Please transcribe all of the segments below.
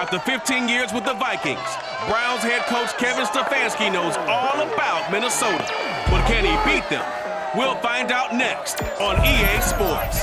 After 15 years with the Vikings, Browns head coach Kevin Stefanski knows all about Minnesota. But can he beat them? We'll find out next on EA Sports.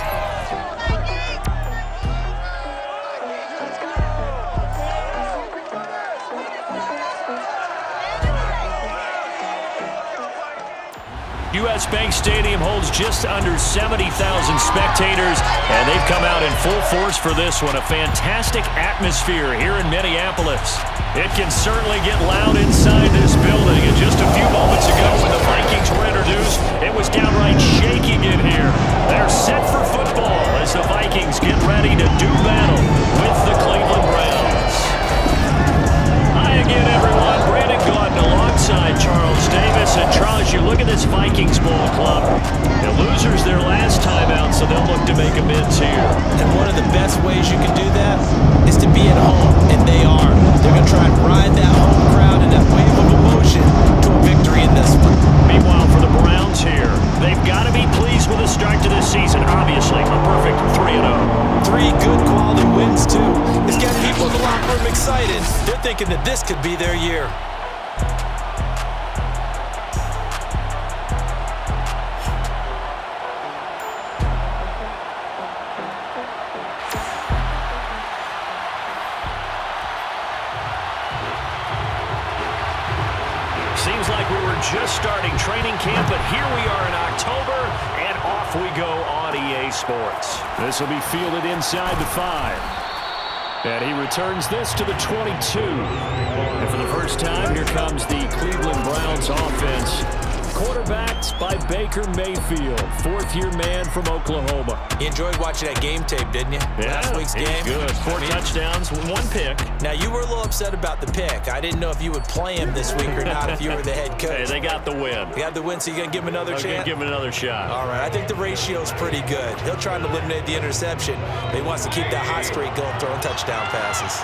U.S. Bank Stadium holds just under 70,000 spectators, and they've come out in full force for this one. A fantastic atmosphere here in Minneapolis. It can certainly get loud inside this building, and just a few moments ago when the Vikings were introduced, it was downright shaking in here. They're set for football as the Vikings get ready to do battle with the Cleveland Browns. Hi again, everyone. Brandon Gaudin alongside Charles Davis. And Charles, you look at this Vikings ball club. The losers their last time out, so they'll look to make amends here. And one of the best ways you can do that is to be at home, and they are. They're going to try and ride that home crowd and that wave of emotion to a victory in this one. Meanwhile, for the Browns here, they've got to be pleased with the start to this season. Obviously, a perfect 3-0. 3 good quality wins, too. It's got people in the locker room excited. They're thinking that this could be their year. Seems like we were just starting training camp, but here we are in October, and off we go on EA Sports. This will be fielded inside the 5. And he returns this to the 22. And for the first time, here comes the Cleveland Browns offense. Quarterbacked by Baker Mayfield, fourth-year man from Oklahoma. You enjoyed watching that game tape, didn't you? Yeah, Last week's game. Good. 4 touchdowns, 1 pick. Now, you were a little upset about the pick. I didn't know if you would play him this week or not if you were the head coach. Hey, they got the win. They got the win, so you're going to give him another chance? I'm going to give him another shot. All right, I think the ratio's pretty good. He'll try and eliminate the interception, but he wants to keep that hot streak going, throwing touchdown passes.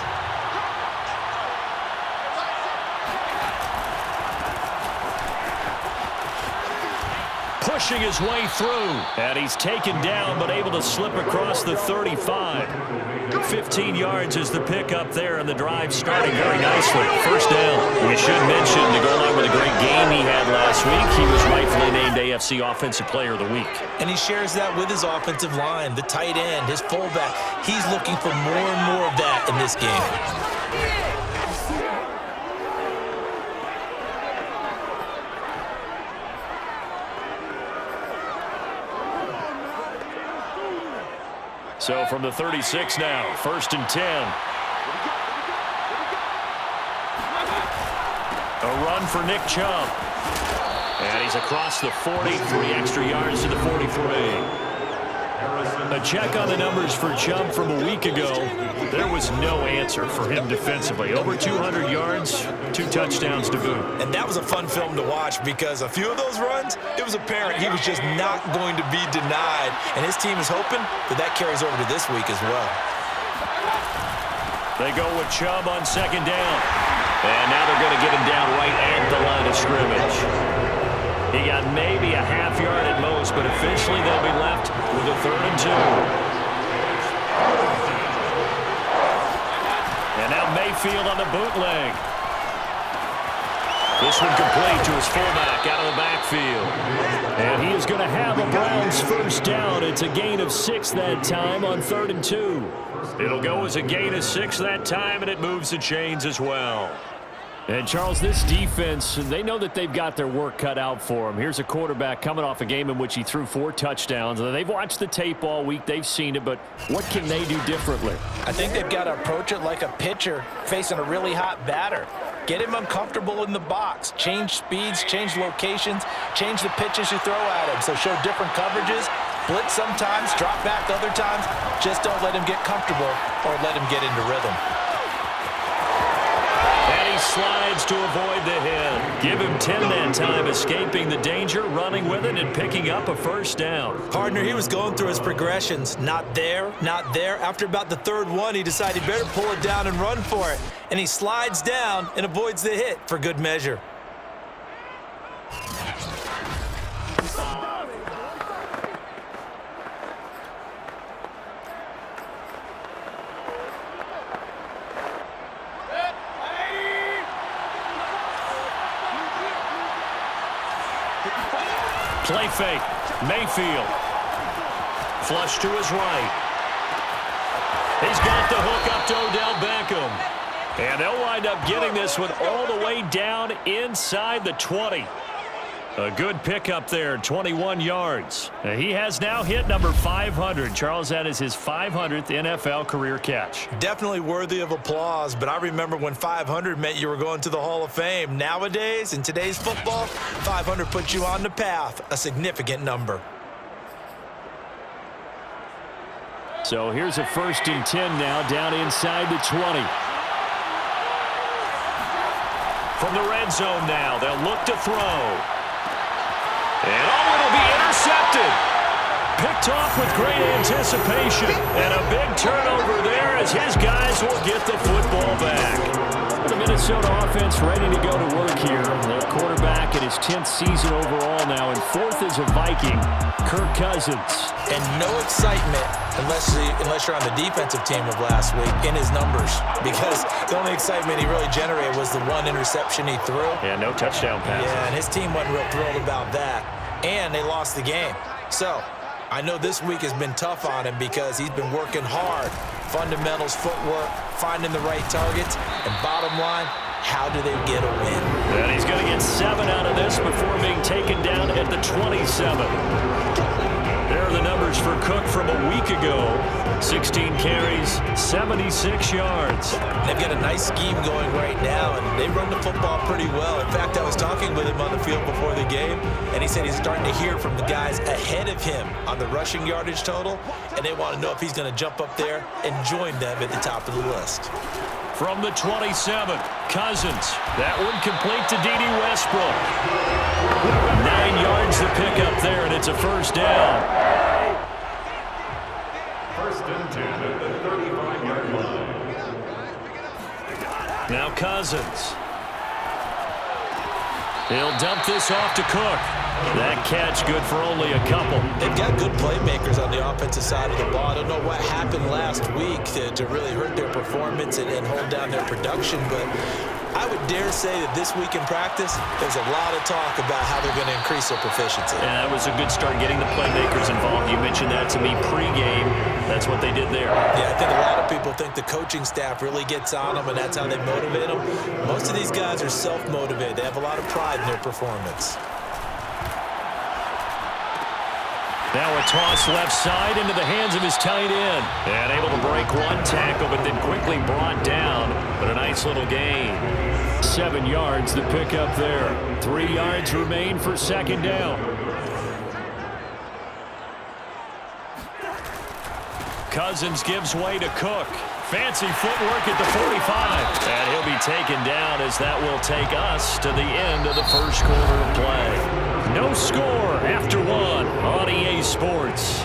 Pushing his way through, and he's taken down but able to slip across the 35. 15 yards is the pickup there, and the drive starting very nicely. First down. We should mention, to go along with a great game he had last week, he was rightfully named AFC Offensive Player of the Week. And he shares that with his offensive line, the tight end, his fullback. He's looking for more and more of that in this game. So from the 36 now, 1st and 10. A run for Nick Chubb. And he's across the 40, 3 extra yards to the 43. A check on the numbers for Chubb from a week ago. There was no answer for him defensively. Over 200 yards, 2 touchdowns to boot. And that was a fun film to watch because a few of those runs, it was apparent he was just not going to be denied. And his team is hoping that that carries over to this week as well. They go with Chubb on 2nd down. And now they're going to get him down right at the line of scrimmage. He got maybe a half yard at most, but officially they'll be left with a 3rd and 2. And now Mayfield on the bootleg. This one complete to his fullback out of the backfield. And he is going to have a Browns first down. It's a gain of 6 that time on 3rd and 2. It'll go as a gain of 6 that time, and it moves the chains as well. And, Charles, this defense, they know that they've got their work cut out for them. Here's a quarterback coming off a game in which he threw 4 touchdowns. They've watched the tape all week. They've seen it, but what can they do differently? I think they've got to approach it like a pitcher facing a really hot batter. Get him uncomfortable in the box. Change speeds, change locations, change the pitches you throw at him. So show different coverages, blitz sometimes, drop back other times. Just don't let him get comfortable or let him get into rhythm. Slides to avoid the hit. Give him 10 that time, escaping the danger, running with it, and picking up a first down. Partner, he was going through his progressions. Not there, not there. After about the 3rd one, he decided he better pull it down and run for it. And he slides down and avoids the hit for good measure. Play fake. Mayfield. Flush to his right. He's got the hook up to Odell Beckham. And they'll wind up getting this one all the way down inside the 20. A good pickup there, 21 yards. He has now hit number 500. Charles, that is his 500th NFL career catch. Definitely worthy of applause, but I remember when 500 meant you were going to the Hall of Fame. Nowadays, in today's football, 500 puts you on the path, a significant number. So here's a 1st and 10 now, down inside the 20. From the red zone now, they'll look to throw. And it'll be intercepted. Picked off with great anticipation. And a big turnover there as his guys will get the football back. The Minnesota offense ready to go to work here. Their quarterback in his 10th season overall now, and 4th as a Viking, Kirk Cousins. And no excitement unless you're on the defensive team of last week in his numbers, because the only excitement he really generated was the one interception he threw. Yeah, no touchdown passes. Yeah, and his team wasn't real thrilled about that, and they lost the game. So I know this week has been tough on him because he's been working hard. Fundamentals, footwork, finding the right targets, and bottom line, how do they get a win? And he's going to get 7 out of this before being taken down at the 27. There are the numbers for Cook from a week ago. 16 carries, 76 yards. They've got a nice scheme going right now, and they run the football pretty well. In fact, I was talking with him on the field before the game, and he said he's starting to hear from the guys ahead of him on the rushing yardage total, and they want to know if he's going to jump up there and join them at the top of the list. From the 27, Cousins. That one complete to D.D. Westbrook. 9 yards to pick up there, and it's a 1st down. 1st and 10 at the 35-yard line. Now Cousins. He'll dump this off to Cook. That catch good for only a couple. They've got good playmakers on the offensive side of the ball. I don't know what happened last week to really hurt their performance and hold down their production, but I would dare say that this week in practice, there's a lot of talk about how they're going to increase their proficiency. And that was a good start, getting the playmakers involved. You mentioned that to me pregame. That's what they did there. Yeah, I think a lot of people think the coaching staff really gets on them, and that's how they motivate them. Most of these guys are self-motivated. They have a lot of pride in their performance. Now a toss left side into the hands of his tight end. And able to break one tackle, but then quickly brought down. But a nice little gain. 7 yards to pick up there. 3 yards remain for 2nd down. Cousins gives way to Cook. Fancy footwork at the 45. And he'll be taken down as that will take us to the end of the 1st quarter of play. No score after 1 on EA Sports.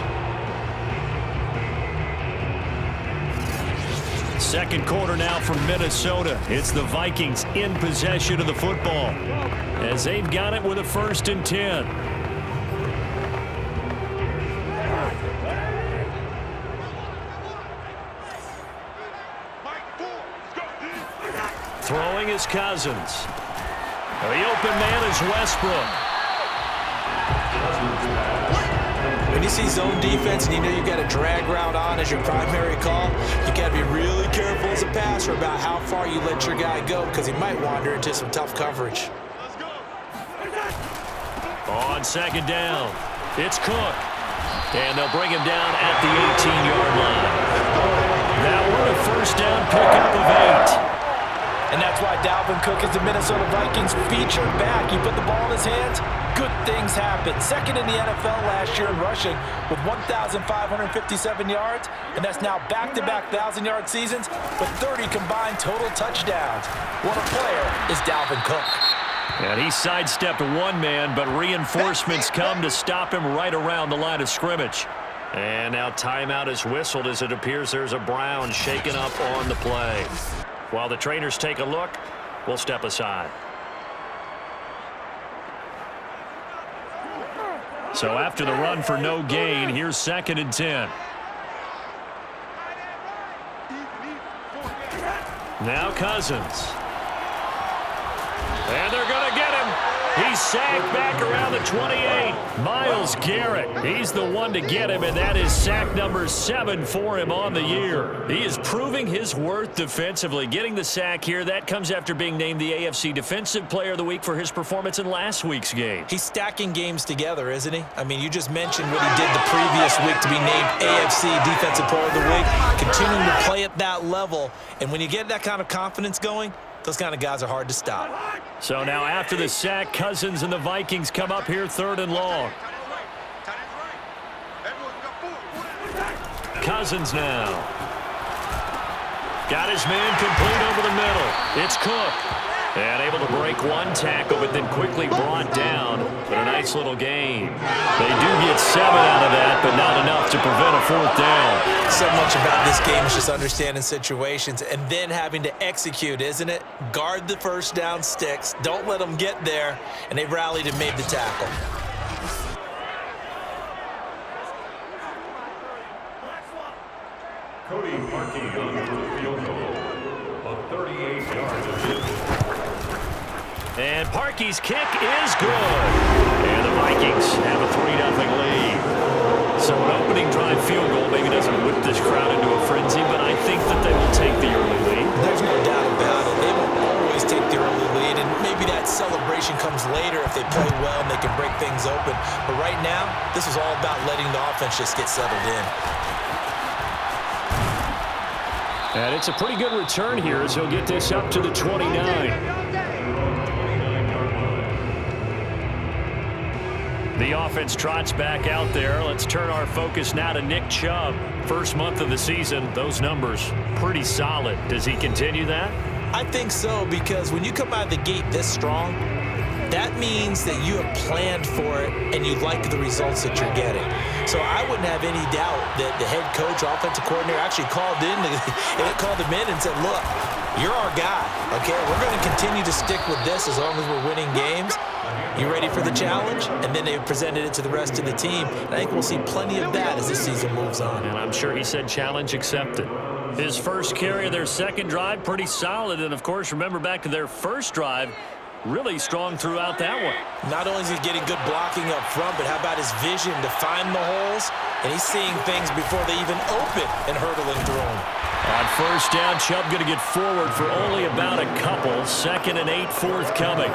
2nd quarter now from Minnesota. It's the Vikings in possession of the football as they've got it with a 1st and 10. Throwing is Cousins. The open man is Westbrook. When you see zone defense and you know you've got a drag route on as your primary call, you got to be really careful as a passer about how far you let your guy go, because he might wander into some tough coverage. On 2nd down, it's Cook. And they'll bring him down at the 18-yard line. That one a 1st down pickup of 8. And that's why Dalvin Cook is the Minnesota Vikings featured back. You put the ball in his hands, good things happen. 2nd in the NFL last year in rushing with 1,557 yards, and that's now back-to-back 1,000-yard seasons with 30 combined total touchdowns. What a player is Dalvin Cook. And he sidestepped one man, but reinforcements come to stop him right around the line of scrimmage. And now timeout is whistled as it appears there's a Brown shaken up on the play. While the trainers take a look, we'll step aside. So after the run for no gain, here's 2nd and 10. Now Cousins. And they're going to get him. He's sacked back around the 28. Myles Garrett, he's the one to get him, and that is sack number 7 for him on the year. He is proving his worth defensively. Getting the sack here, that comes after being named the AFC Defensive Player of the Week for his performance in last week's game. He's stacking games together, isn't he? I mean, you just mentioned what he did the previous week to be named AFC Defensive Player of the Week, continuing to play at that level. And when you get that kind of confidence going, those kind of guys are hard to stop. So now after the sack, Cousins and the Vikings come up here 3rd and long. Cousins now. Got his man complete over the middle. It's Cook. And able to break one tackle, but then quickly brought down. But a nice little gain. They do get 7 out of that, but not enough to prevent a 4th down. So much about this game is just understanding situations and then having to execute, isn't it? Guard the first down sticks. Don't let them get there. And they rallied and made the tackle. Cody Parkey on the field goal. A 38-yard attempt. And Parkey's kick is good. And the Vikings have a 3-0 lead. So an opening drive field goal maybe doesn't whip this crowd into a frenzy, but I think that they will take the early lead. There's no doubt about it. They will always take the early lead, and maybe that celebration comes later if they play well and they can break things open. But right now, this is all about letting the offense just get settled in. And it's a pretty good return here as he'll get this up to the 29. The offense trots back out there. Let's turn our focus now to Nick Chubb. First month of the season, those numbers pretty solid. Does he continue that? I think so, because when you come out of the gate this strong, that means that you have planned for it and you like the results that you're getting. So I wouldn't have any doubt that the head coach or offensive coordinator actually called him in and said, look, you're our guy, okay? We're going to continue to stick with this as long as we're winning games. You ready for the challenge? And then they presented it to the rest of the team. And I think we'll see plenty of that as the season moves on. And I'm sure he said challenge accepted. His first carry of their second drive, pretty solid. And, of course, remember back to their first drive, really strong throughout that one. Not only is he getting good blocking up front, but how about his vision to find the holes? And he's seeing things before they even open and hurtling through them. On first down, Chubb going to get forward for only about a couple. 2nd and 8 forthcoming.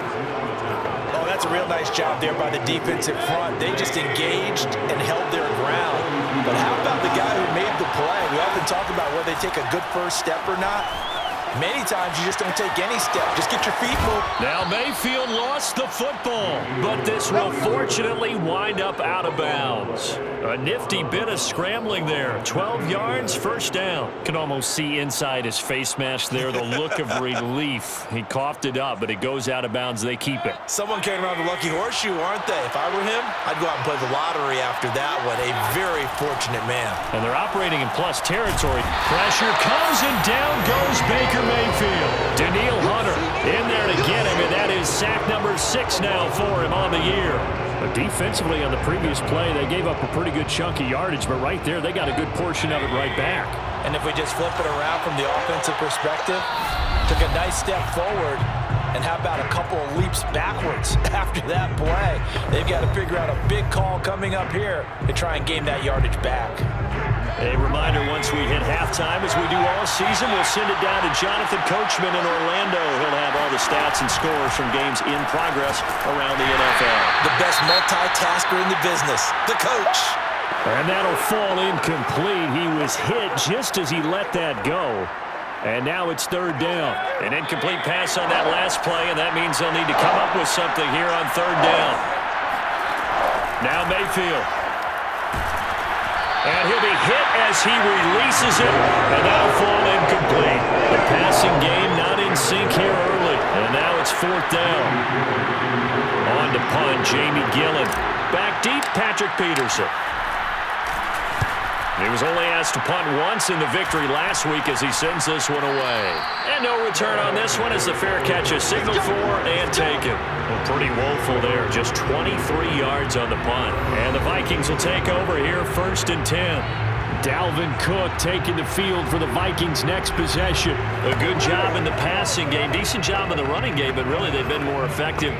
Oh, that's a real nice job there by the defensive front. They just engaged and held their ground. But how about the guy who made the play? We often talk about whether they take a good first step or not. Many times you just don't take any step. Just get your feet moved. Now Mayfield lost the football, but this will fortunately wind up out of bounds. A nifty bit of scrambling there. 12 yards, first down. Can almost see inside his face mask there, the look of relief. He coughed it up, but it goes out of bounds. They keep it. Someone came around the lucky horseshoe, aren't they? If I were him, I'd go out and play the lottery after that one. A very fortunate man. And they're operating in plus territory. Pressure comes, and down goes Baker Mayfield. Daniil Hunter in there to get him, and that is sack number 6 now for him on the year. But defensively on the previous play, they gave up a pretty good chunk of yardage, but right there, they got a good portion of it right back. And if we just flip it around from the offensive perspective, took a nice step forward, and how about a couple of leaps backwards after that play? They've got to figure out a big call coming up here to try and gain that yardage back. A reminder, once we hit halftime, as we do all season, we'll send it down to Jonathan Coachman in Orlando. He'll have all the stats and scores from games in progress around the NFL. The best multitasker in the business, the coach. And that'll fall incomplete. He was hit just as he let that go. And now it's 3rd down. An incomplete pass on that last play, and that means they'll need to come up with something here on 3rd down. Now Mayfield. And he'll be hit as he releases it, and that'll fall incomplete. The passing game not in sync here early, and now it's 4th down. On to punt, Jamie Gillen. Back deep, Patrick Peterson. He was only asked to punt once in the victory last week as he sends this one away. And no return on this one as the fair catch is signaled for and taken. Well, pretty woeful there, just 23 yards on the punt. And the Vikings will take over here 1st and 10. Dalvin Cook taking the field for the Vikings' next possession. A good job in the passing game, decent job in the running game, but really they've been more effective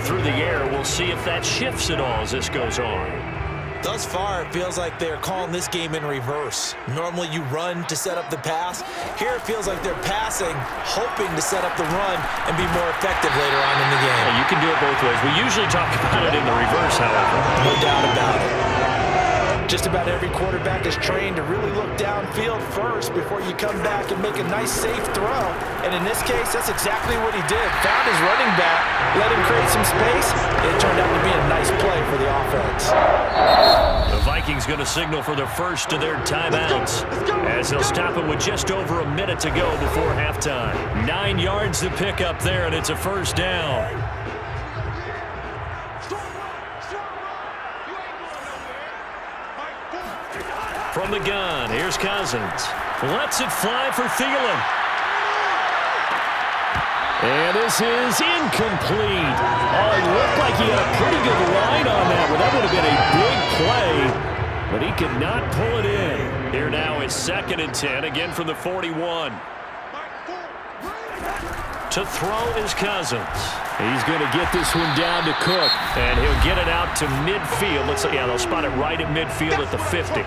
through the air. We'll see if that shifts at all as this goes on. Thus far, it feels like they're calling this game in reverse. Normally you run to set up the pass. Here it feels like they're passing, hoping to set up the run and be more effective later on in the game. Well, you can do it both ways. We usually talk about it in the reverse, however. No doubt about it. Just about every quarterback is trained to really look downfield first before you come back and make a nice, safe throw. And in this case, that's exactly what he did. Found his running back, let him create some space. It turned out to be a nice play for the offense. The Vikings going to signal for the first of their timeouts as they'll stop it with just over a minute to go before halftime. 9 yards to pick up there, and it's a first down. From the gun, here's Cousins. Lets it fly for Thielen. And this is incomplete. Oh, it looked like he had a pretty good line on that, but that would have been a big play. But he could not pull it in. Here now is 2nd and 10, again from the 41. To throw is Cousins. He's going to get this one down to Cook, and he'll get it out to midfield. Looks like, yeah, they'll spot it right at midfield at the 50.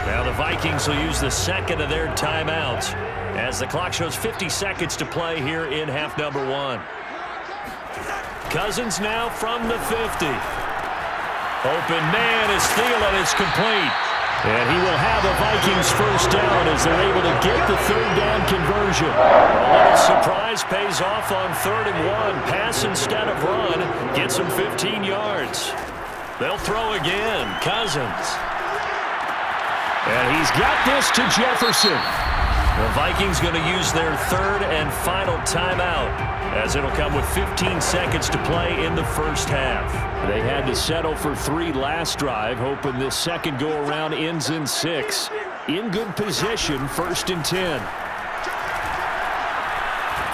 Now the Vikings will use the second of their timeouts as the clock shows 50 seconds to play here in half number 1. Cousins now from the 50. Open man is Thielen. It's complete. And he will have a Vikings first down as they're able to get the 3rd down conversion. A little surprise pays off on 3rd and 1. Pass instead of run. Gets him 15 yards. They'll throw again. Cousins. And he's got this to Jefferson. The Vikings going to use their 3rd and final timeout as it'll come with 15 seconds to play in the first half. They had to settle for 3 last drive, hoping this second go-around ends in 6. In good position, 1st and 10.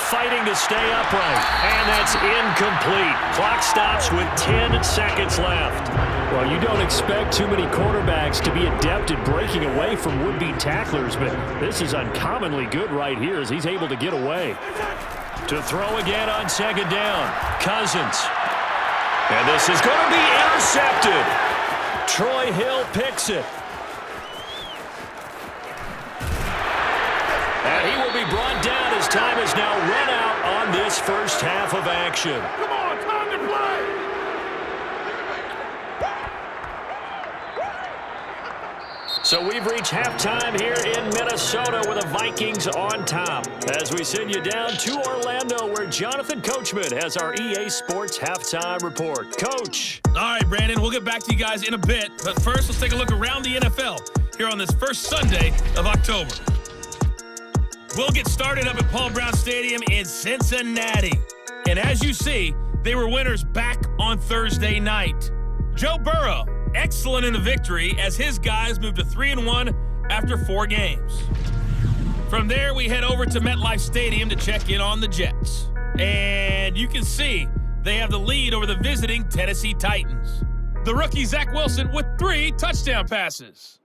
Fighting to stay upright, and that's incomplete. Clock stops with 10 seconds left. Well, you don't expect too many quarterbacks to be adept at breaking away from would-be tacklers, but this is uncommonly good right here as he's able to get away. To throw again on 2nd down, Cousins. And this is going to be intercepted. Troy Hill picks it. And he will be brought down as time is now run out on this first half of action. Come on, time to play. So we've reached halftime here in Minnesota with the Vikings on top. As we send you down to Orlando where Jonathan Coachman has our EA Sports Halftime Report. Coach. All right, Brandon, we'll get back to you guys in a bit. But first, let's take a look around the NFL here on this first Sunday of October. We'll get started up at Paul Brown Stadium in Cincinnati. And as you see, they were winners back on Thursday night. Joe Burrow, excellent in the victory as his guys moved to 3-1 after 4 games. From there, we head over to MetLife Stadium to check in on the Jets. And you can see they have the lead over the visiting Tennessee Titans. The rookie Zach Wilson with 3 touchdown passes.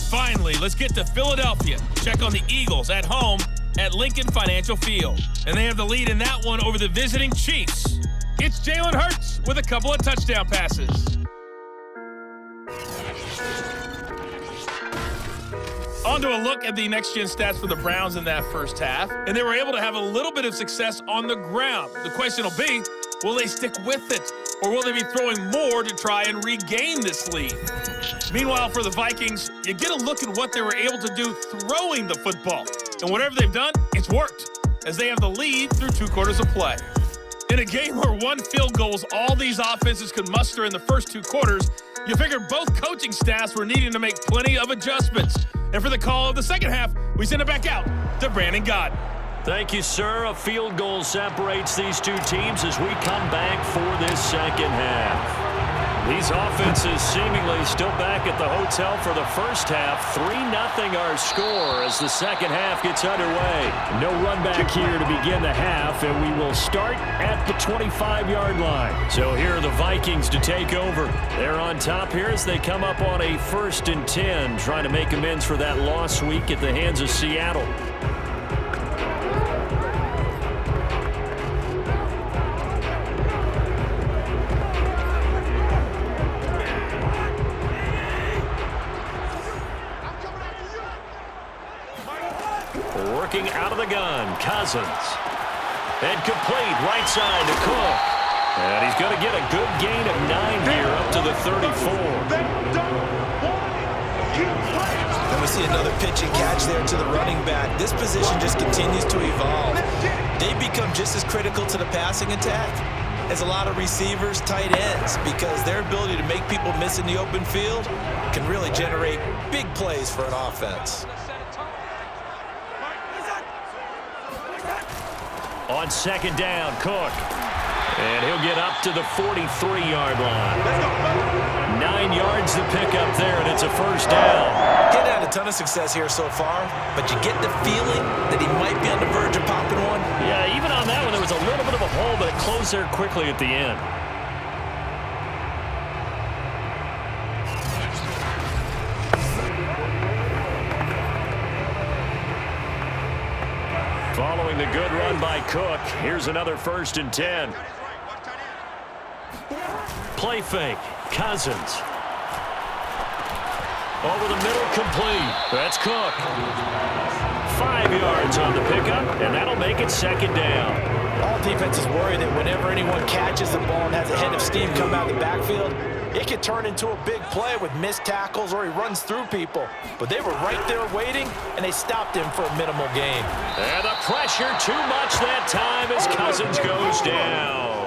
Finally, let's get to Philadelphia. Check on the Eagles at home at Lincoln Financial Field. And they have the lead in that one over the visiting Chiefs. It's Jalen Hurts with a couple of touchdown passes. On to a look at the next-gen stats for the Browns in that first half. And they were able to have a little bit of success on the ground. The question will be, will they stick with it? Or will they be throwing more to try and regain this lead? Meanwhile, for the Vikings, you get a look at what they were able to do throwing the football. And whatever they've done, it's worked, as they have the lead through 2 quarters of play. In a game where 1 field goal was all these offenses could muster in the first 2 quarters, you figure both coaching staffs were needing to make plenty of adjustments. And for the call of the second half, we send it back out to Brandon Gott. Thank you, sir. A field goal separates these 2 teams as we come back for this second half. These offenses seemingly still back at the hotel for the first half. 3-0 our score as the second half gets underway. No run back here to begin the half, and we will start at the 25-yard line. So here are the Vikings to take over. They're on top here as they come up on a 1st and 10, trying to make amends for that loss week at the hands of Seattle. Working out of the gun, Cousins. And complete, right side to Cook. And he's going to get a good gain of 9 here up to the 34. And we see another pitch and catch there to the running back. This position just continues to evolve. They become just as critical to the passing attack as a lot of receivers, tight ends, because their ability to make people miss in the open field can really generate big plays for an offense. On 2nd down, Cook. And he'll get up to the 43-yard line. 9 yards to pick up there, and it's a 1st down. Getting had a ton of success here so far, but you get the feeling that he might be on the verge of popping one. Yeah, even on that one, there was a little bit of a hole, but it closed there quickly at the end. Following the good run by Cook, here's another 1st and 10. Play fake, Cousins. Over the middle, complete. That's Cook. 5 yards on the pickup, and that'll make it 2nd down. All defenses worry that whenever anyone catches the ball and has a head of steam come out of the backfield, it could turn into a big play with missed tackles or he runs through people. But they were right there waiting, and they stopped him for a minimal gain. And the pressure too much that time as Cousins goes down.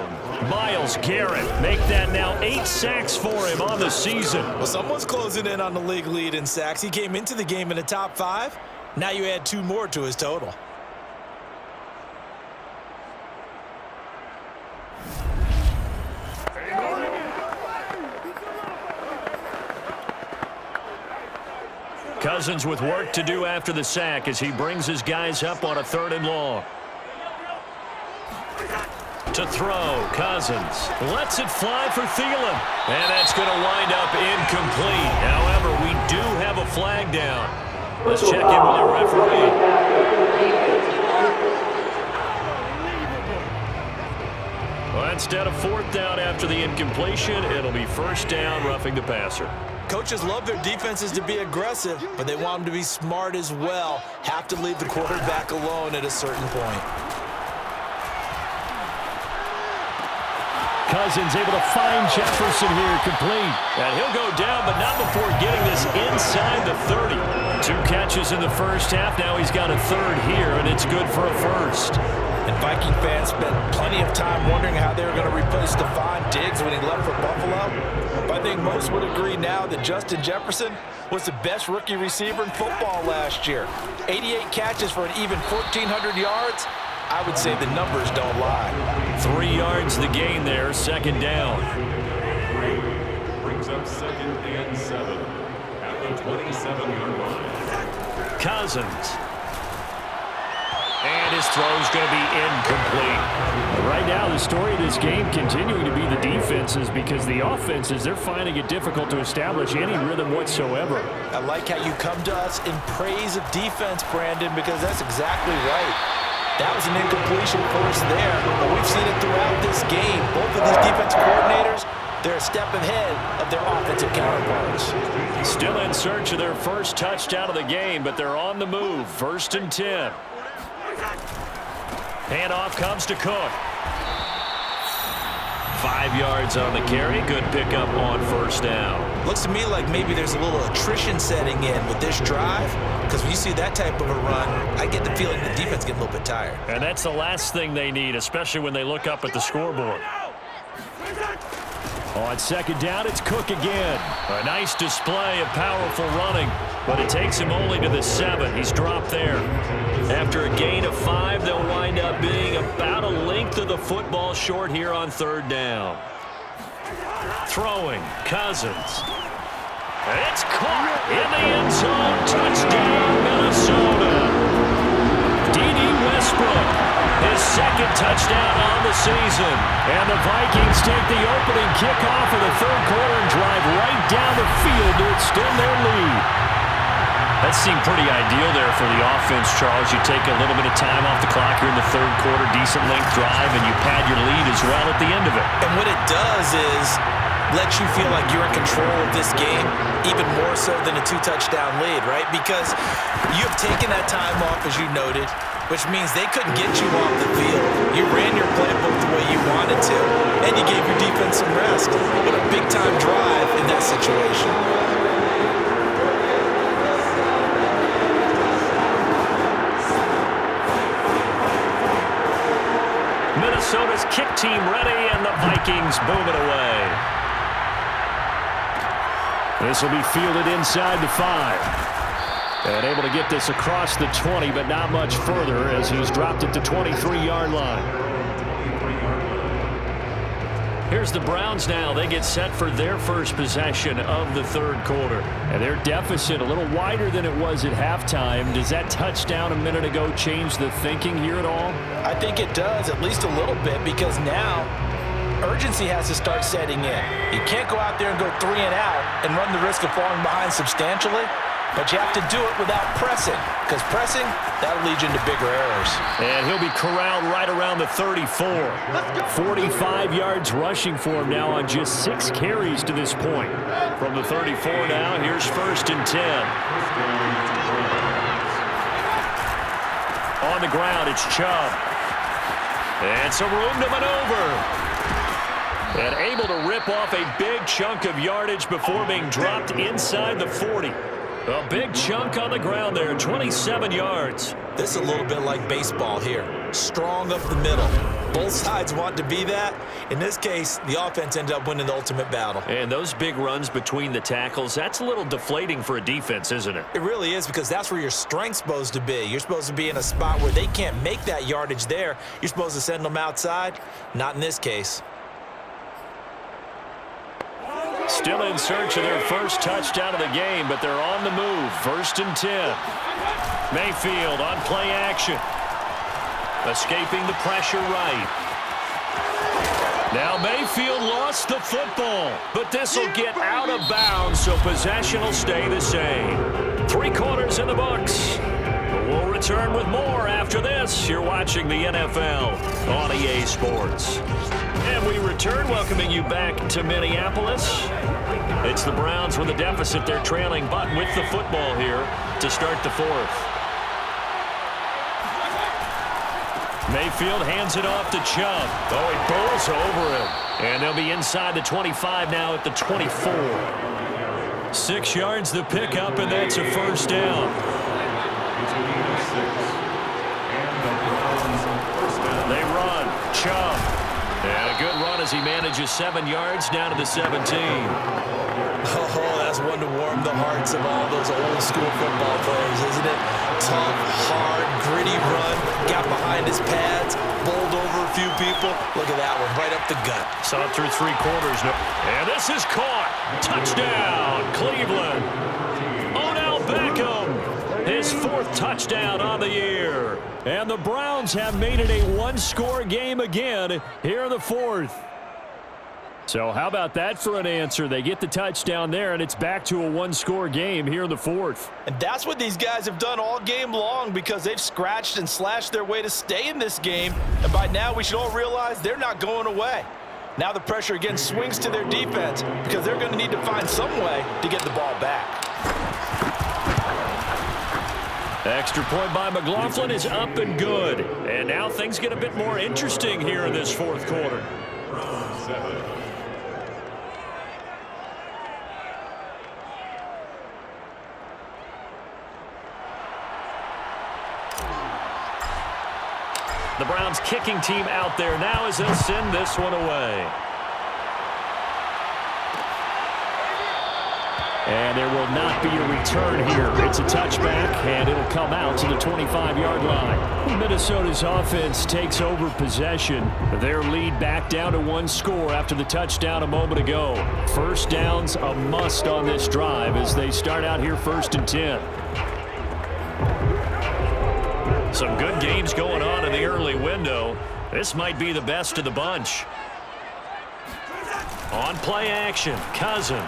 Myles Garrett make that now 8 sacks for him on the season. Well, someone's closing in on the league lead in sacks. He came into the game in the top 5. Now you add 2 more to his total. Cousins with work to do after the sack as he brings his guys up on a 3rd and long. To throw, Cousins lets it fly for Thielen. And that's going to wind up incomplete. However, we do have a flag down. Let's check in with the referee. Well, instead of 4th down after the incompletion, it'll be 1st down, roughing the passer. Coaches love their defenses to be aggressive, but they want them to be smart as well. Have to leave the quarterback alone at a certain point. Cousins able to find Jefferson here, complete. And he'll go down, but not before getting this inside the 30. 2 catches in the first half. Now he's got a 3rd here, and it's good for a 1st. And Viking fans spent plenty of time wondering how they were going to replace Stephon Diggs when he left for Buffalo. But I think most would agree now that Justin Jefferson was the best rookie receiver in football last year. 88 catches for an even 1,400 yards. I would say the numbers don't lie. 3 yards the gain there, 2nd down. Brings up 2nd and 7 at the 27-yard line. Cousins. And his throw's going to be incomplete. Right now, the story of this game continuing to be the defenses, because the offenses, they're finding it difficult to establish any rhythm whatsoever. I like how you come to us in praise of defense, Brandon, because that's exactly right. That was an incompletion first there, but we've seen it throughout this game. Both of these defensive coordinators, they're a step ahead of their offensive counterparts. Still in search of their first touchdown of the game, but they're on the move. 1st and 10. Handoff comes to Cook. 5 yards on the carry. Good pickup on 1st down. Looks to me like maybe there's a little attrition setting in with this drive, because when you see that type of a run, I get the feeling the defense getting a little bit tired. And that's the last thing they need, especially when they look up at the scoreboard. On 2nd down, it's Cook again. A nice display of powerful running, but it takes him only to the 7. He's dropped there. After a gain of 5, they'll wind up being about a length of the football short here on 3rd down. throwing. Cousins. It's caught in the end zone. Touchdown, Minnesota. D.D. Westbrook, his second touchdown on the season. And the Vikings take the opening kickoff of the third quarter and drive right down the field to extend their lead. That seemed pretty ideal there for the offense, Charles. You take a little bit of time off the clock here in the third quarter, decent length drive, and you pad your lead as well at the end of it. And what it does is let you feel like you're in control of this game, even more so than a 2-touchdown lead, right? Because you've taken that time off, as you noted, which means they couldn't get you off the field. You ran your playbook the way you wanted to, and you gave your defense some rest. What a big-time drive in that situation. Minnesota's kick team ready, and the Vikings boom it away. This will be fielded inside the 5. And able to get this across the 20, but not much further as he's dropped it to 23-yard line. Here's the Browns now. They get set for their first possession of the third quarter. And their deficit a little wider than it was at halftime. Does that touchdown a minute ago change the thinking here at all? I think it does, at least a little bit, because now urgency has to start setting in. You can't go out there and go 3 and out and run the risk of falling behind substantially, but you have to do it without pressing, because pressing, that'll lead you into bigger errors. And he'll be corralled right around the 34. 45 yards rushing for him now on just 6 carries to this point. From the 34 now, here's 1st and 10. On the ground, it's Chubb. And some room to maneuver. And able to rip off a big chunk of yardage before being dropped inside the 40. A big chunk on the ground there, 27 yards. This is a little bit like baseball here. Strong up the middle. Both sides want to be that. In this case, the offense ended up winning the ultimate battle. And those big runs between the tackles, that's a little deflating for a defense, isn't it? It really is, because that's where your strength's supposed to be. You're supposed to be in a spot where they can't make that yardage there. You're supposed to send them outside. Not in this case. Still in search of their first touchdown of the game, but they're on the move. 1st and 10. Mayfield on play action. Escaping the pressure right. Now Mayfield lost the football, but this will get out of bounds, so possession will stay the same. 3 quarters in the books. We'll return with more after this. You're watching the NFL on EA Sports. And we return, welcoming you back to Minneapolis. It's the Browns with a deficit. They're trailing, but with the football here to start the 4th. Mayfield hands it off to Chubb. Oh, he bowls over him. And they'll be inside the 25 now at the 24. 6 yards the pickup, and that's a 1st down. They run. Chubb. And a good run as he manages 7 yards down to the 17. Oh, that's one to warm the hearts of all those old school football players, isn't it? Tough, hard, gritty run. Got behind his pads, bowled over a few people. Look at that one, right up the gut. Saw it through 3 quarters. And this is caught. Touchdown, Cleveland. Odell Beckham. His 4th touchdown on the year. And the Browns have made it a 1-score game again here in the 4th. So how about that for an answer? They get the touchdown there, and it's back to a 1-score game here in the 4th. And that's what these guys have done all game long, because they've scratched and slashed their way to stay in this game. And by now, we should all realize they're not going away. Now the pressure again swings to their defense, because they're going to need to find some way to get the ball back. Extra point by McLaughlin is up and good. And now things get a bit more interesting here in this 4th quarter. The Browns kicking team out there now as they'll send this one away. And there will not be a return here. It's a touchback, and it'll come out to the 25-yard line. Minnesota's offense takes over possession. Their lead back down to one score after the touchdown a moment ago. First down's a must on this drive as they start out here 1st and 10. Some good games going on in the early window. This might be the best of the bunch. On play action, Cousins.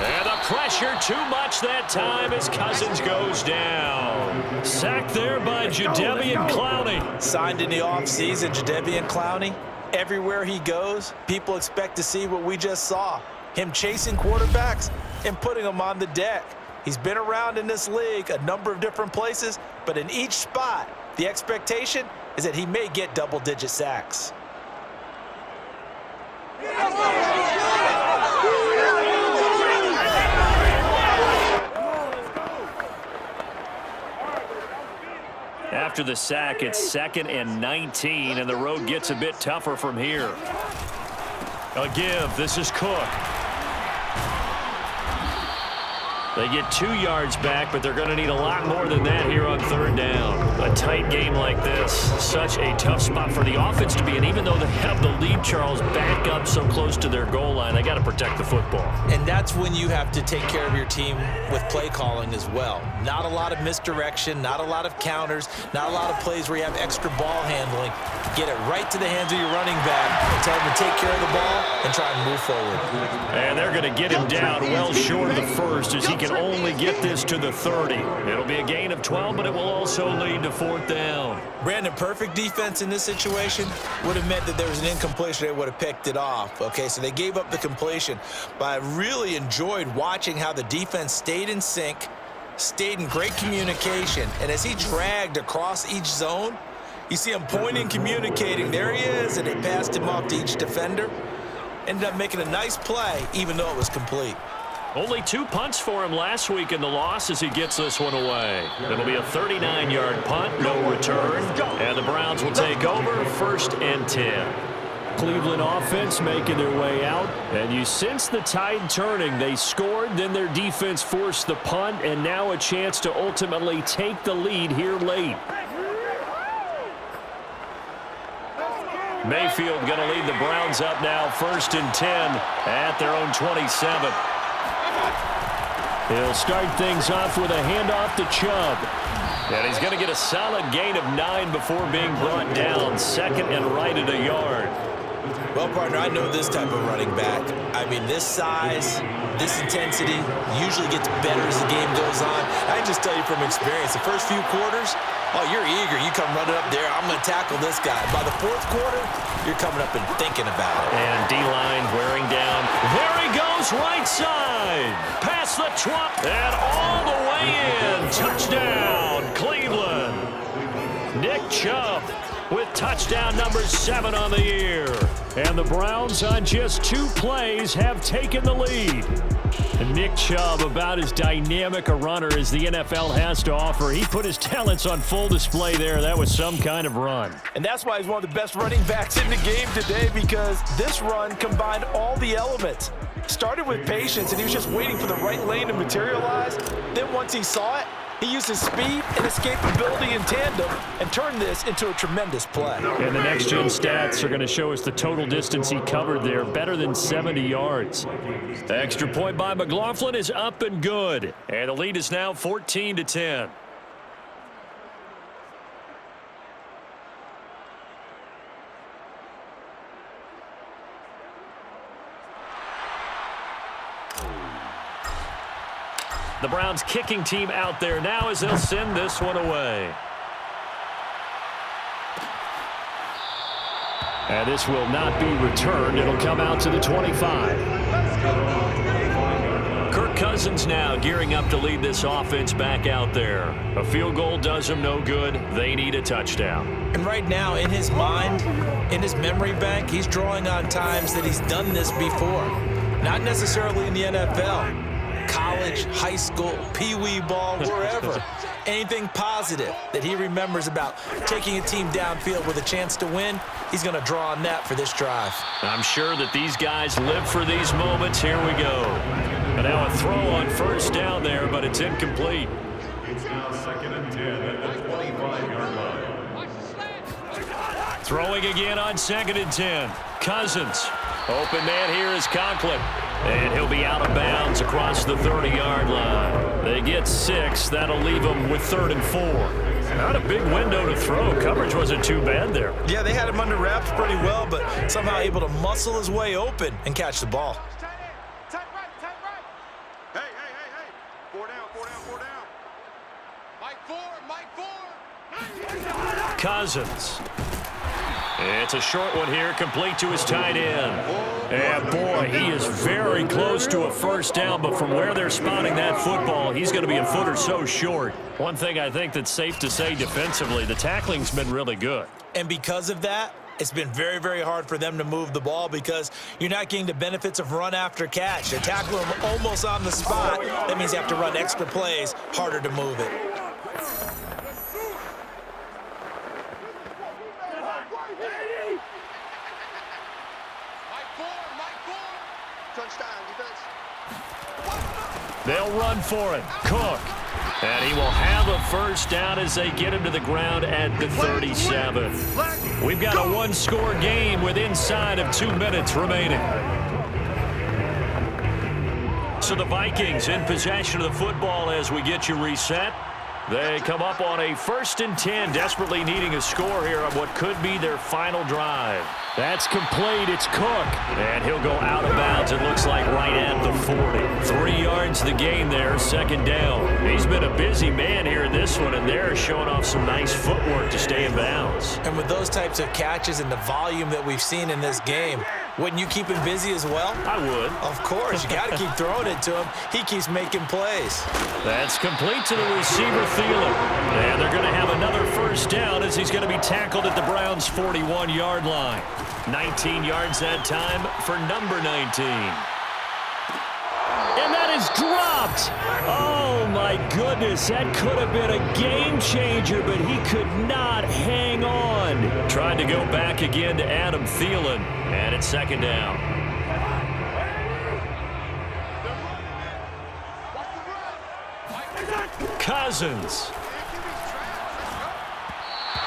And the pressure too much that time as Cousins goes down. Sacked there by Jadeveon Clowney. Signed in the offseason, Jadeveon Clowney. Everywhere he goes, people expect to see what we just saw. Him chasing quarterbacks and putting them on the deck. He's been around in this league a number of different places, but in each spot, the expectation is that he may get double-digit sacks. After the sack, it's 2nd and 19, and the road gets a bit tougher from here. A give. This is Cook. They get 2 yards back, but they're going to need a lot more than that here on 3rd down. A tight game like this, such a tough spot for the offense to be in. Even though they have the lead, Charles, back up so close to their goal line, they got to protect the football. And that's when you have to take care of your team with play calling as well. Not a lot of misdirection, not a lot of counters, not a lot of plays where you have extra ball handling. Get it right to the hands of your running back and tell him to take care of the ball and try and move forward. And they're going to get him down well short of the first as he can only get this to the 30. It'll be a gain of 12, but it will also lead to 4th down. Brandon, perfect defense in this situation would have meant that there was an incompletion. They would have picked it off. Okay, so they gave up the completion. But I really enjoyed watching how the defense stayed in sync, stayed in great communication, and as he dragged across each zone, you see him pointing, communicating. There he is, and they passed him off to each defender. Ended up making a nice play, even though it was complete. Only 2 punts for him last week in the loss as he gets this one away. It'll be a 39-yard punt, no return, and the Browns will take over 1st and 10. Cleveland offense making their way out, and you sense the tide turning. They scored, then their defense forced the punt, and now a chance to ultimately take the lead here late. Mayfield going to lead the Browns up now 1st and 10 at their own 27. He'll start things off with a handoff to Chubb. And he's going to get a solid gain of 9 before being brought down. 2nd and right at a yard. Well, partner, I know this type of running back. I mean, this size, this intensity usually gets better as the game goes on. I can just tell you from experience, the first few quarters, oh, you're eager. You come running up there. I'm going to tackle this guy. By the 4th quarter, you're coming up and thinking about it. And D-line wearing down. There he goes, right side. Past the 20 and all the way in. Touchdown, Cleveland. Nick Chubb with touchdown number 7 on the year. And the Browns on just 2 plays have taken the lead. And Nick Chubb, about as dynamic a runner as the NFL has to offer. He put his talents on full display there. That was some kind of run. And that's why he's one of the best running backs in the game today, because this run combined all the elements. Started with patience, and he was just waiting for the right lane to materialize. Then once he saw it, he used his speed and escapability in tandem and turned this into a tremendous play. And the next-gen stats are going to show us the total distance he covered there, better than 70 yards. The extra point by McLaughlin is up and good. And the lead is now 14-10. The Browns kicking team out there now as they'll send this one away. And this will not be returned. It'll come out to the 25. Kirk Cousins now gearing up to lead this offense back out there. A field goal does them no good. They need a touchdown. And right now, in his mind, in his memory bank, he's drawing on times that he's done this before. Not necessarily in the NFL. College, high school, pee-wee ball, wherever. Anything positive that he remembers about taking a team downfield with a chance to win, he's going to draw on that for this drive. I'm sure that these guys live for these moments. Here we go. And now a A throw on first down there, but it's incomplete. It's now 2nd and 10 at the 25-yard line. Throwing again on 2nd and 10. Cousins. Open man here is Conklin. And he'll be out of bounds across the 30-yard line. They get 6. That'll leave them with 3rd and 4. Not a big window to throw. Coverage wasn't too bad there. Yeah, they had him under wraps pretty well, but somehow able to muscle his way open and catch the ball. Tight right. Hey. 4 down. Mike 4. Cousins. It's a short one here, complete to his tight end. And boy, he is very close to a first down, but from where they're spotting that football, he's going to be a foot or so short. One thing I think that's safe to say defensively, the tackling's been really good. And because of that, it's been very, very hard for them to move the ball because you're not getting the benefits of run after catch. They tackle him almost on the spot. That means you have to run extra plays, harder to move it. They'll run for it. Cook. And he will have a first down as they get him to the ground at the 37. We've got a one-score game with inside of 2 minutes remaining. So the Vikings in possession of the football as we get you reset. They come up on a 1st and 10, desperately needing a score here on what could be their final drive. That's complete. It's Cook. And he'll go out of bounds, it looks like, right at the 40. 3 yards the gain there, 2nd down. He's been a busy man here in this one, and they're showing off some nice footwork to stay in bounds. And with those types of catches and the volume that we've seen in this game, wouldn't you keep him busy as well? I would. Of course. You got to keep throwing it to him. He keeps making plays. That's complete to the receiver, Thielen. And they're going to have another first down as he's going to be tackled at the Browns' 41-yard line. 19 yards that time for number 19. And that is dropped. Oh, my goodness. That could have been a game changer, but he could not hang on. Tried to go back again to Adam Thielen, and it's 2nd down. Cousins.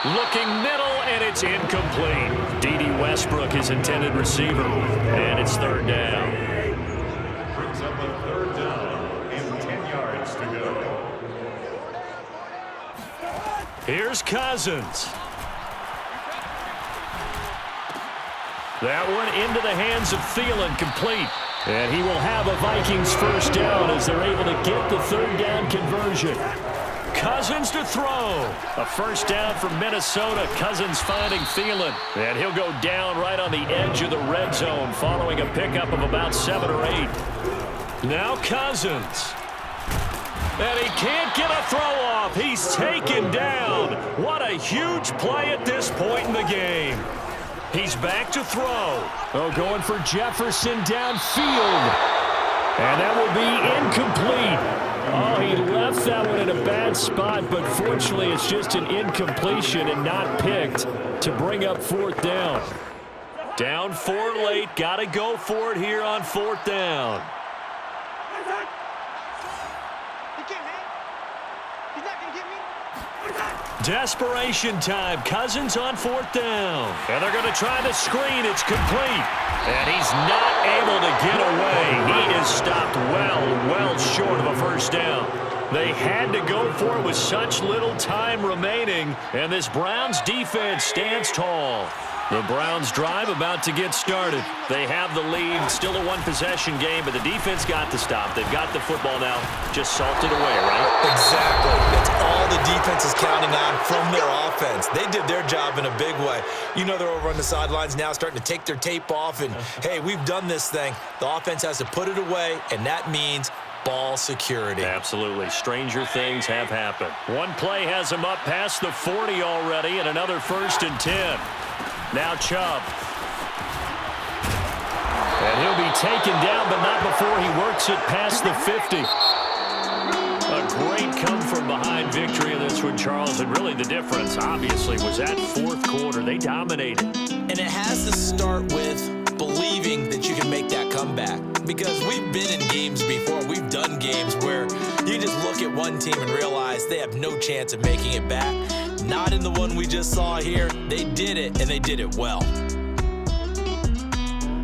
Looking middle, and it's incomplete. D.D. Westbrook, his intended receiver, and it's 3rd down. Brings up a 3rd down and 10 yards to go. Here's Cousins. That one into the hands of Thielen, complete. And he will have a Vikings first down as they're able to get the 3rd down conversion. Cousins to throw. A first down from Minnesota. Cousins finding Thielen. And he'll go down right on the edge of the red zone following a pickup of about 7 or 8. Now Cousins. And he can't get a throw off. He's taken down. What a huge play at this point in the game. He's back to throw. Oh, going for Jefferson downfield. And that will be incomplete. Oh, he left that one in a bad spot, but fortunately it's just an incompletion and not picked to bring up 4th down. Down 4 late. Got to go for it here on 4th down. Desperation time. Cousins on 4th down. And they're going to try the screen. It's complete. And he's not able to get away. He is stopped well short of a first down. They had to go for it with such little time remaining. And this Browns defense stands tall. The Browns drive about to get started. They have the lead. Still a one-possession game, but the defense got to stop. They've got the football now. Just salted away, right? Exactly. That's all the defense is counting on from their offense. They did their job in a big way. You know they're over on the sidelines now starting to take their tape off, and, hey, we've done this thing. The offense has to put it away, and that means ball security. Absolutely. Stranger things have happened. One play has him up past the 40 already, and another 1st and 10. Now Chubb. And he'll be taken down, but not before he works it past the 50. A great come-from-behind victory in this one, Charles. And really the difference, obviously, was that 4th quarter. They dominated. And it has to start with believing that you can make that comeback. because we've been in games before. We've done games where you just look at one team and realize they have no chance of making it back. Not in the one we just saw here. They did it, and they did it well.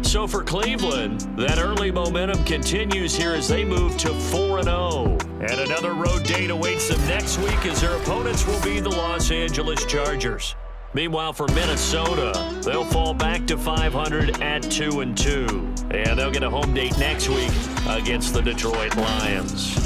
So for Cleveland, that early momentum continues here as they move to 4-0. And another road date awaits them next week as their opponents will be the Los Angeles Chargers. Meanwhile, for Minnesota, they'll fall back to 500 at 2-2. And they'll get a home date next week against the Detroit Lions.